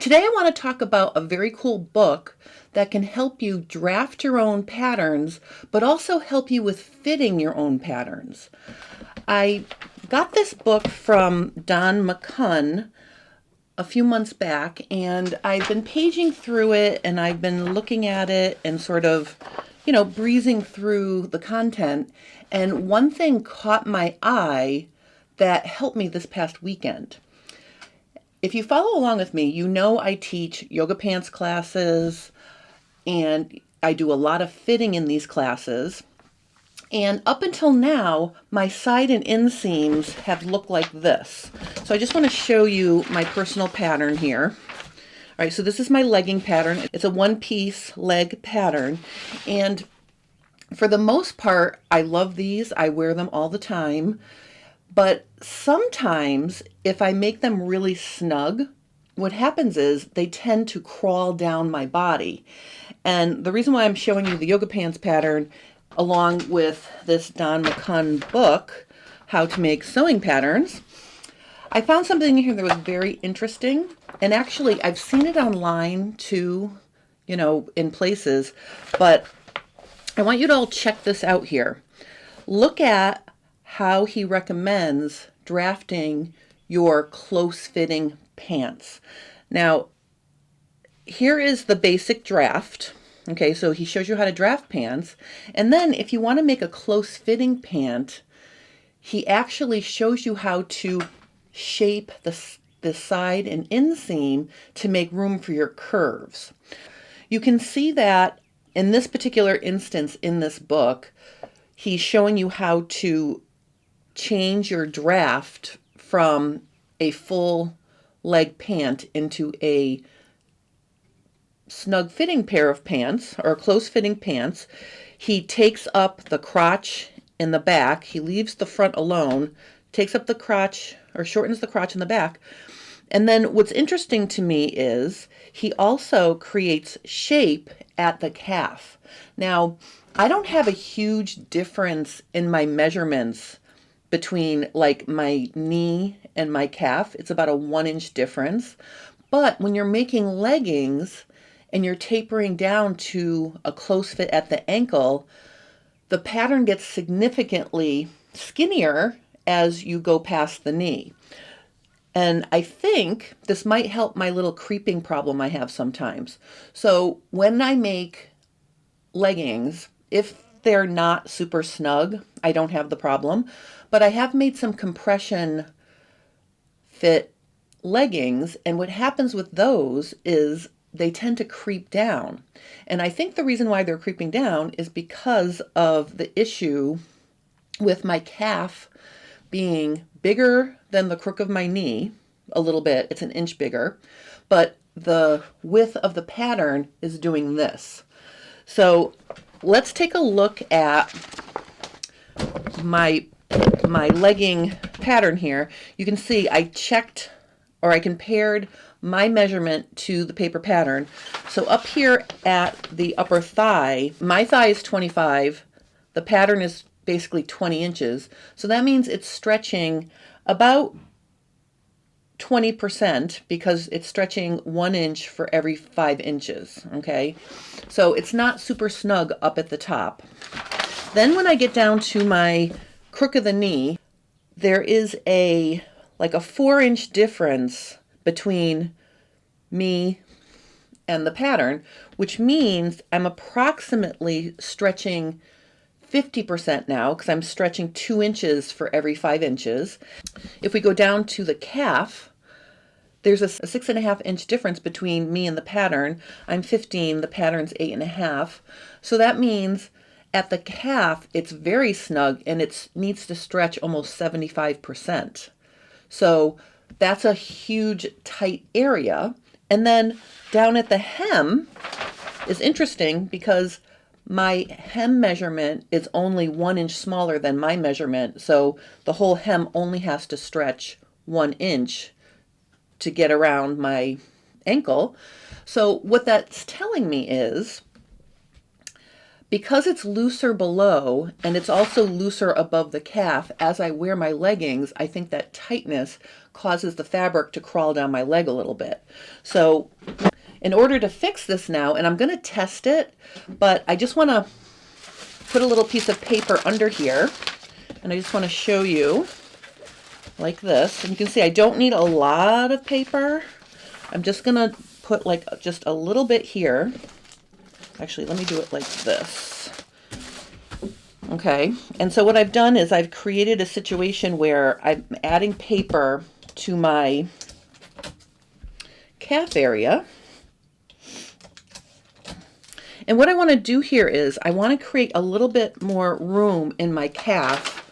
Today I want to talk about a very cool book that can help you draft your own patterns, but also help you with fitting your own patterns. I got this book from Don McCunn a few months back, and I've been paging through it, and I've been looking at it and sort of, breezing through the content. And one thing caught my eye that helped me this past weekend. If you follow along with me, you know I teach yoga pants classes, and I do a lot of fitting in these classes. And up until now, my side and inseams have looked like this. So I just want to show you my personal pattern here. All right, so this is my legging pattern. It's a one-piece leg pattern. And for the most part, I love these. I wear them all the time. But sometimes, if I make them really snug, what happens is they tend to crawl down my body. And the reason why I'm showing you the yoga pants pattern, along with this Don McCunn book, How to Make Sewing Patterns, I found something here that was very interesting. And actually, I've seen it online too, in places. But I want you to all check this out here. Look at how he recommends drafting your close-fitting pants. Now, here is the basic draft. Okay, so he shows you how to draft pants. And then if you want to make a close-fitting pant, he actually shows you how to shape the side and inseam to make room for your curves. You can see that in this particular instance in this book, he's showing you how to change your draft from a full leg pant into a snug fitting pair of pants or close fitting pants. He takes up the crotch in the back. He leaves the front alone, takes up the crotch or shortens the crotch in the back. And then what's interesting to me is he also creates shape at the calf. Now, I don't have a huge difference in my measurements between like my knee and my calf. It's about a 1-inch difference. But when you're making leggings and you're tapering down to a close fit at the ankle, the pattern gets significantly skinnier as you go past the knee. And I think this might help my little creeping problem I have sometimes. So when I make leggings, if they're not super snug, I don't have the problem. But I have made some compression fit leggings, and what happens with those is they tend to creep down. And I think the reason why they're creeping down is because of the issue with my calf being bigger than the crook of my knee, a little bit. It's 1 inch bigger, but the width of the pattern is doing this. So let's take a look at my legging pattern here. You can see I checked, or I compared my measurement to the paper pattern. So up here at the upper thigh, my thigh is 25. The pattern is basically 20 inches. So that means it's stretching about 20% because it's stretching 1 inch for every 5 inches. Okay, so it's not super snug up at the top. Then when I get down to my crook of the knee, there is like a 4-inch difference between me and the pattern, which means I'm approximately stretching 50% now because I'm stretching 2 inches for every 5 inches. If we go down to the calf, there's a 6.5-inch difference between me and the pattern. I'm 15, the pattern's 8.5. So that means at the calf, it's very snug and it needs to stretch almost 75%. So that's a huge, tight area. And then down at the hem is interesting because my hem measurement is only 1 inch smaller than my measurement. So the whole hem only has to stretch 1 inch to get around my ankle. So what that's telling me is, because it's looser below and it's also looser above the calf, as I wear my leggings, I think that tightness causes the fabric to crawl down my leg a little bit. So in order to fix this now, and I'm going to test it, but I just want to put a little piece of paper under here, and I just want to show you like this. And you can see I don't need a lot of paper. I'm just going to put like just a little bit here. Actually, let me do it like this. Okay, and so what I've done is I've created a situation where I'm adding paper to my calf area. And what I want to do here is I want to create a little bit more room in my calf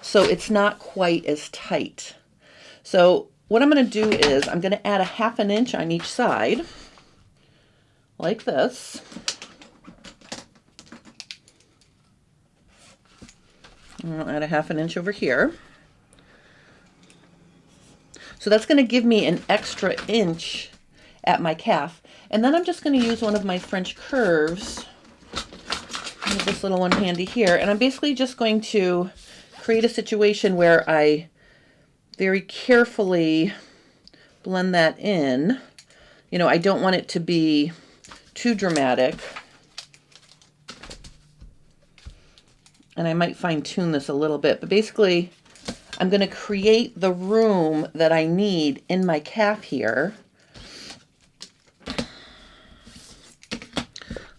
so it's not quite as tight. So what I'm going to do is I'm going to add a 1/2 inch on each side, like this. And I'll add a 1/2 inch over here. So that's going to give me an extra inch at my calf. And then I'm just going to use one of my French curves. I have this little one handy here. And I'm basically just going to create a situation where I very carefully blend that in. You know, I don't want it to be too dramatic. And I might fine tune this a little bit, but basically I'm going to create the room that I need in my calf here,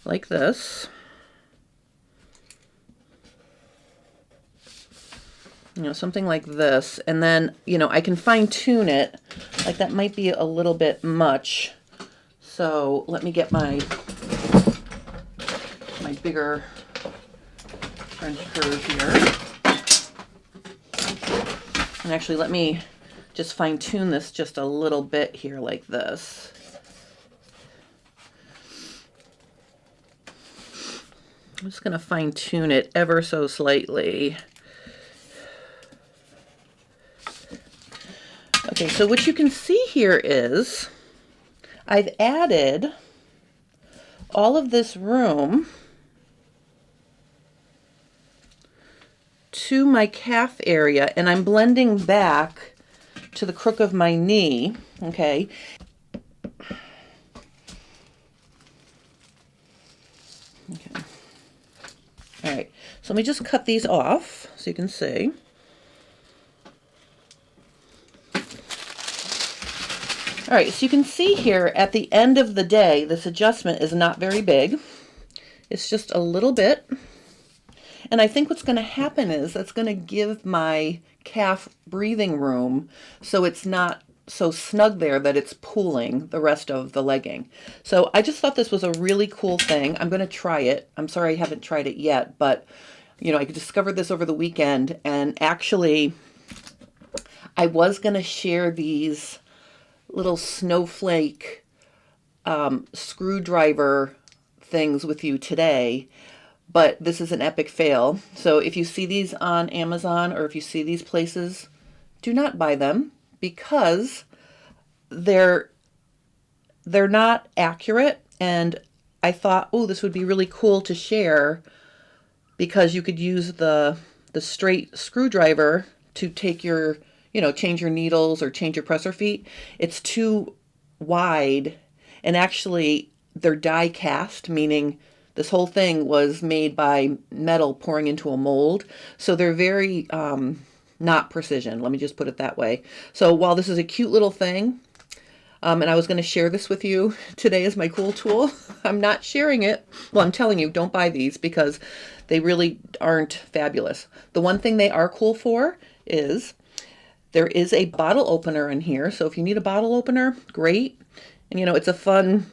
like this. You know, something like this. And then, you know, I can fine tune it. Like that might be a little bit much. So let me get my bigger French curve here. And actually, let me just fine tune this just a little bit here like this. I'm just going to fine tune it ever so slightly. Okay, so what you can see here is I've added all of this room to my calf area, and I'm blending back to the crook of my knee, okay? Okay. All right, so let me just cut these off so you can see. All right, so you can see here at the end of the day, this adjustment is not very big. It's just a little bit. And I think what's going to happen is that's going to give my calf breathing room so it's not so snug there that it's pulling the rest of the legging. So I just thought this was a really cool thing. I'm going to try it. I'm sorry I haven't tried it yet, but you know, I discovered this over the weekend, and actually I was going to share these little snowflake screwdriver things with you today, but this is an epic fail. So if you see these on Amazon or if you see these places, do not buy them, because they're not accurate. And I thought, oh, this would be really cool to share, because you could use the straight screwdriver to take your, you know, change your needles or change your presser feet. It's too wide, and actually they're die cast, meaning this whole thing was made by metal pouring into a mold. So they're very not precision. Let me just put it that way. So while this is a cute little thing, and I was going to share this with you today as my cool tool, I'm not sharing it. Well, I'm telling you, don't buy these, because they really aren't fabulous. The one thing they are cool for is there is a bottle opener in here. So if you need a bottle opener, great. And you know, it's a fun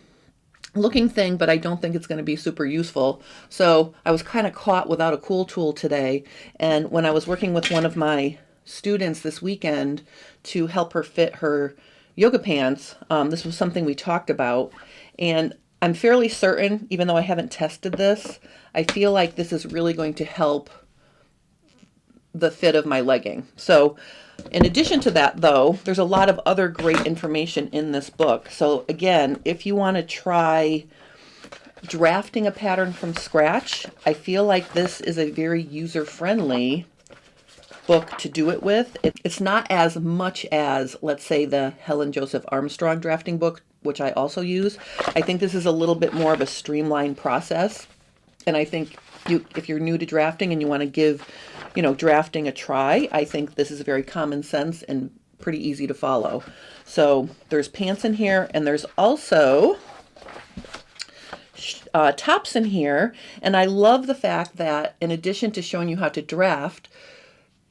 looking thing, but I don't think it's going to be super useful. So I was kind of caught without a cool tool today. And when I was working with one of my students this weekend to help her fit her yoga pants, this was something we talked about. And I'm fairly certain, even though I haven't tested this, I feel like this is really going to help the fit of my legging. So in addition to that, though, there's a lot of other great information in this book. So again, if you want to try drafting a pattern from scratch, I feel like this is a very user-friendly book to do it with. It's not as much as, let's say, the Helen Joseph Armstrong drafting book which I also use. I think this is a little bit more of a streamlined process. And I think if you're new to drafting and you want to give, drafting a try, I think this is very common sense and pretty easy to follow. So there's pants in here, and there's also tops in here. And I love the fact that in addition to showing you how to draft,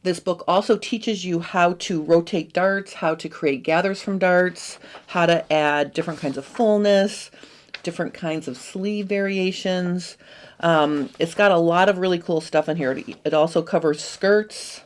this book also teaches you how to rotate darts, how to create gathers from darts, how to add different kinds of fullness, different kinds of sleeve variations. It's got a lot of really cool stuff in here. It also covers skirts,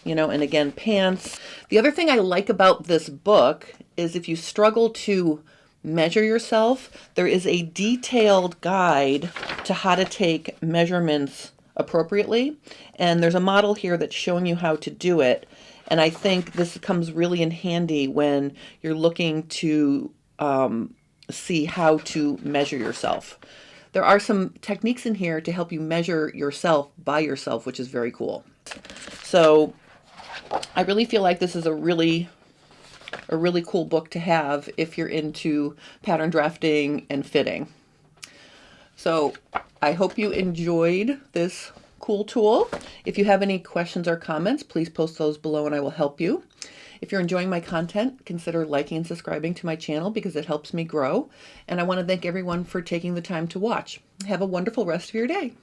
and again, pants. The other thing I like about this book is if you struggle to measure yourself, there is a detailed guide to how to take measurements appropriately. And there's a model here that's showing you how to do it. And I think this comes really in handy when you're looking to see how to measure yourself. There are some techniques in here to help you measure yourself by yourself, which is very cool. So I really feel like this is a really cool book to have if you're into pattern drafting and fitting. So I hope you enjoyed this cool tool. If you have any questions or comments, please post those below and I will help you. If you're enjoying my content, consider liking and subscribing to my channel because it helps me grow. And I want to thank everyone for taking the time to watch. Have a wonderful rest of your day.